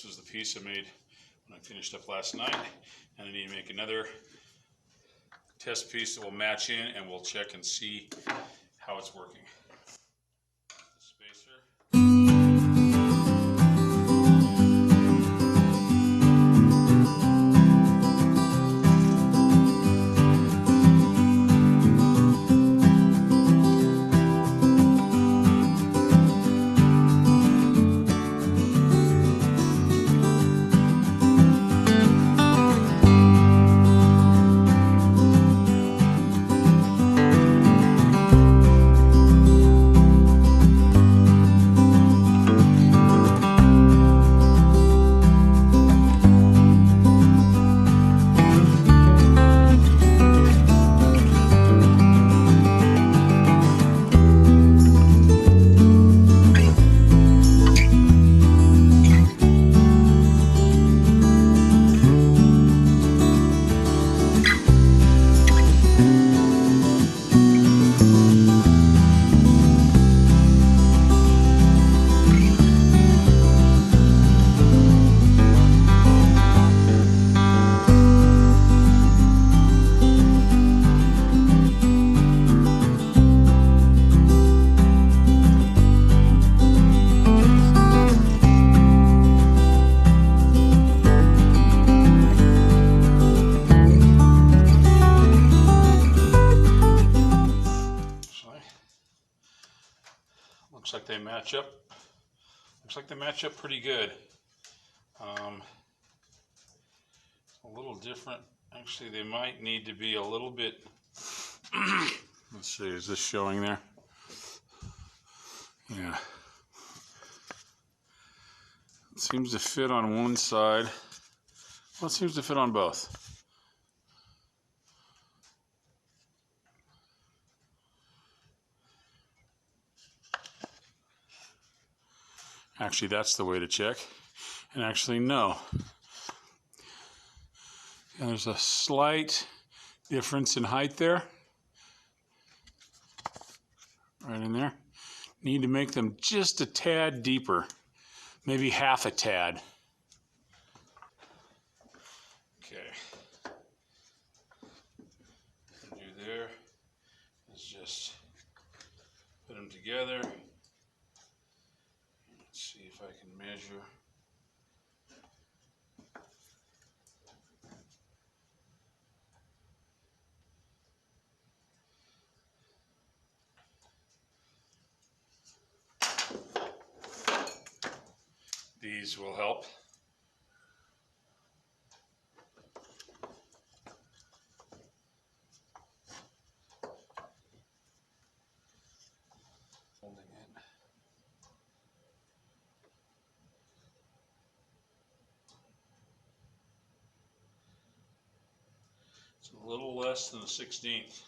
was the piece I made when I finished up last night, and I need to make another test piece that will match in, and we'll check and see how it's working. The spacer. Looks like they match up. Looks like they match up pretty good. A little different. Actually, they might need to be a little bit. Let's see, is this showing there? Yeah. It seems to fit on one side. Well, it seems to fit on both. Actually, that's the way to check. And actually, no. And there's a slight difference in height there. Right in there. Need to make them just a tad deeper. Maybe half a tad. Okay. What I do there is just put them together. See if I can measure. These will help. Holding it. It's a little less than a 16th.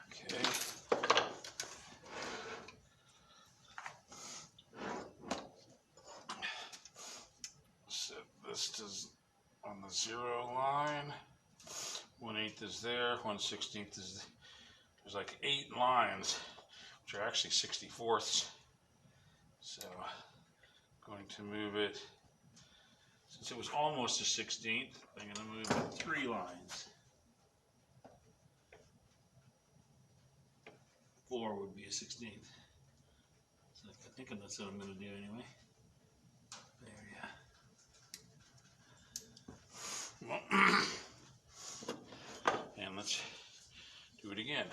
Okay. Set this to on the 0 line. 1/8 is there. 1/16 is there. There's like 8 lines, which are actually 64ths. So I'm going to move it. Since it was almost a 16th, I'm going to move it 3 lines. 4 would be a 16th. So I think that's what I'm going to do anyway. There, yeah. And let's do it again.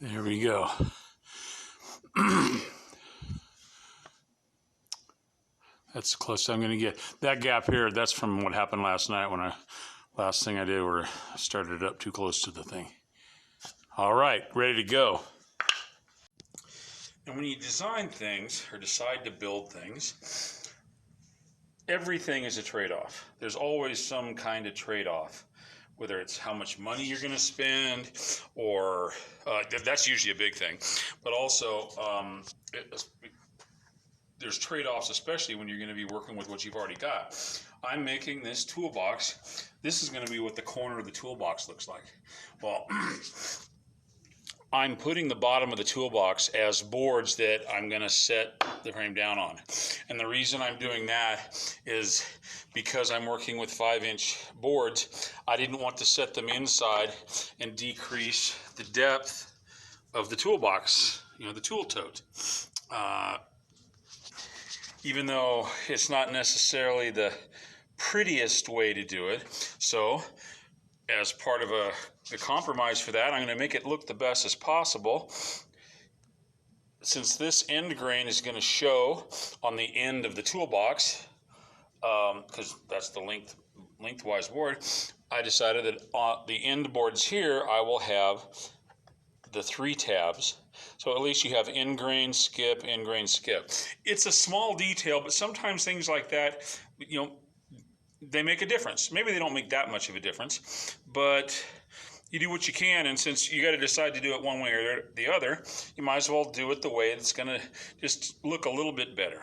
There we go. That's the closest I'm going to get. That gap here, that's from what happened last night when last thing I did where I started it up too close to the thing. All right, ready to go. And when you design things or decide to build things, everything is a trade-off. There's always some kind of trade-off, whether it's how much money you're going to spend, or that's usually a big thing, but also there's trade-offs, especially when you're going to be working with what you've already got. I'm making this toolbox. This is going to be what the corner of the toolbox looks like. Well, I'm putting the bottom of the toolbox as boards that I'm going to set the frame down on. And the reason I'm doing that is because I'm working with 5-inch boards. I didn't want to set them inside and decrease the depth of the toolbox, the tool tote. Even though it's not necessarily the prettiest way to do it. So as part of the compromise for that, I'm going to make it look the best as possible. Since this end grain is going to show on the end of the toolbox, because that's the lengthwise board, I decided that on the end boards here, I will have the 3 tabs. So at least you have end grain, skip, end grain, skip. It's a small detail, but sometimes things like that, they make a difference. Maybe they don't make that much of a difference, but you do what you can, and since you got to decide to do it one way or the other, you might as well do it the way that's going to just look a little bit better.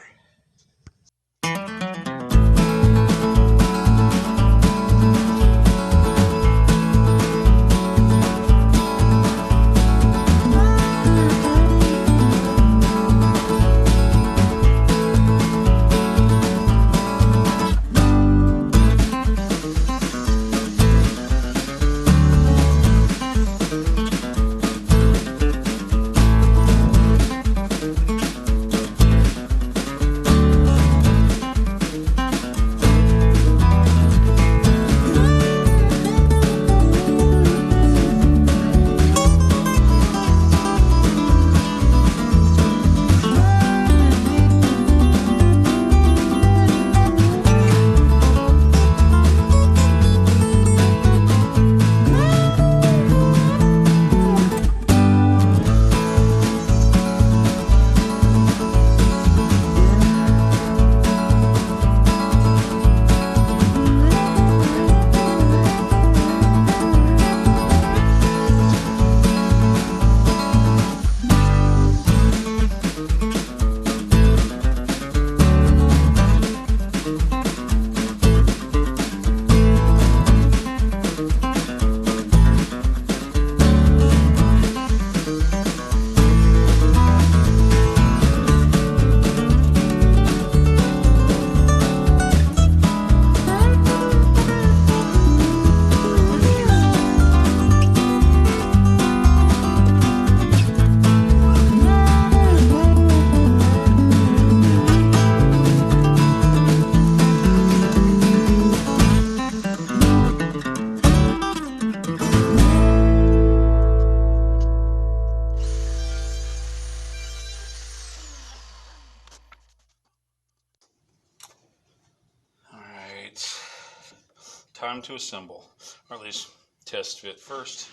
Time to assemble, or at least test fit first.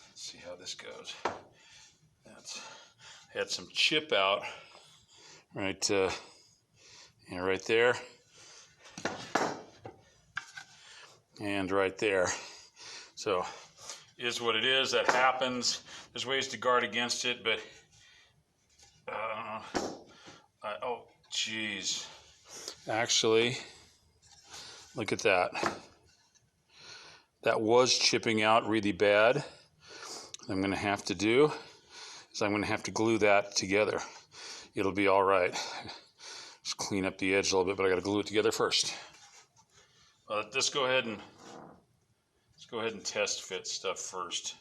Let's see how this goes. Had some chip out right there and right there. So is what it is. That happens. There's ways to guard against it, but oh geez, actually, look at that. That was chipping out really bad. What I'm going to have to do is I'm going to have to glue that together. It'll be all right. Just clean up the edge a little bit, but I got to glue it together first. Let's go ahead and test fit stuff first.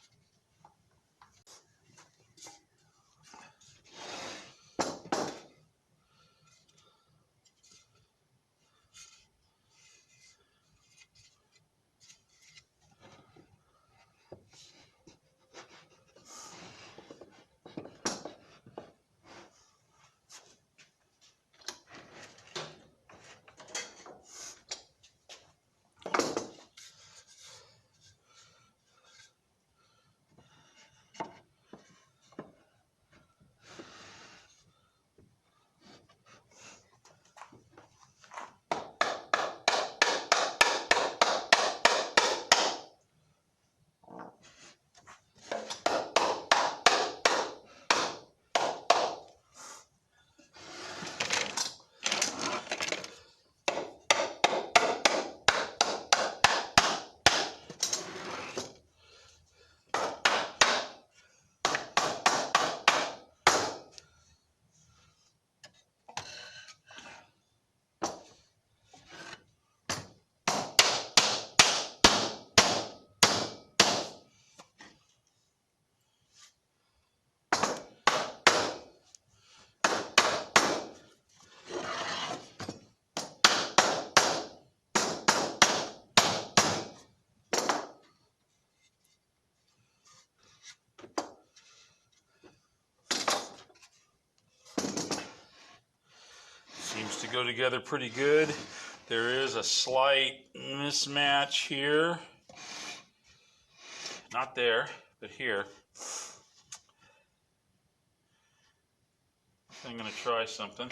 go together pretty good. There is a slight mismatch here. Not there, but here. I'm going to try something.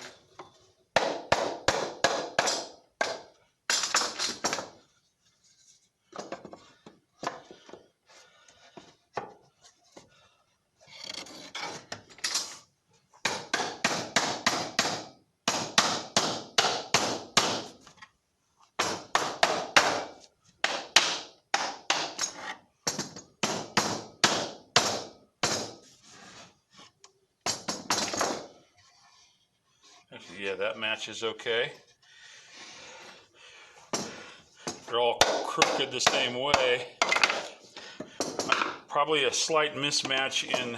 Actually, yeah, that matches okay. They're all crooked the same way. Probably a slight mismatch in,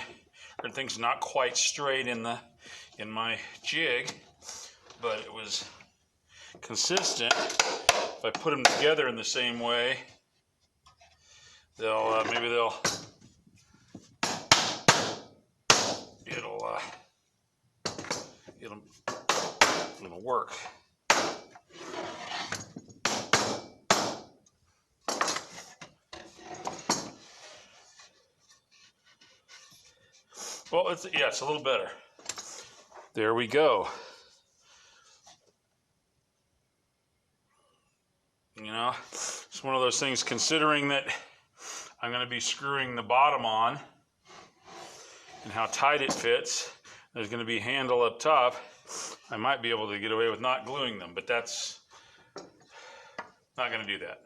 or things not quite straight in my jig, but it was consistent. If I put them together in the same way, it'll work. Well, it's a little better. There we go. You know, it's one of those things, considering that I'm going to be screwing the bottom on and how tight it fits. There's going to be a handle up top. I might be able to get away with not gluing them, but that's not going to do that.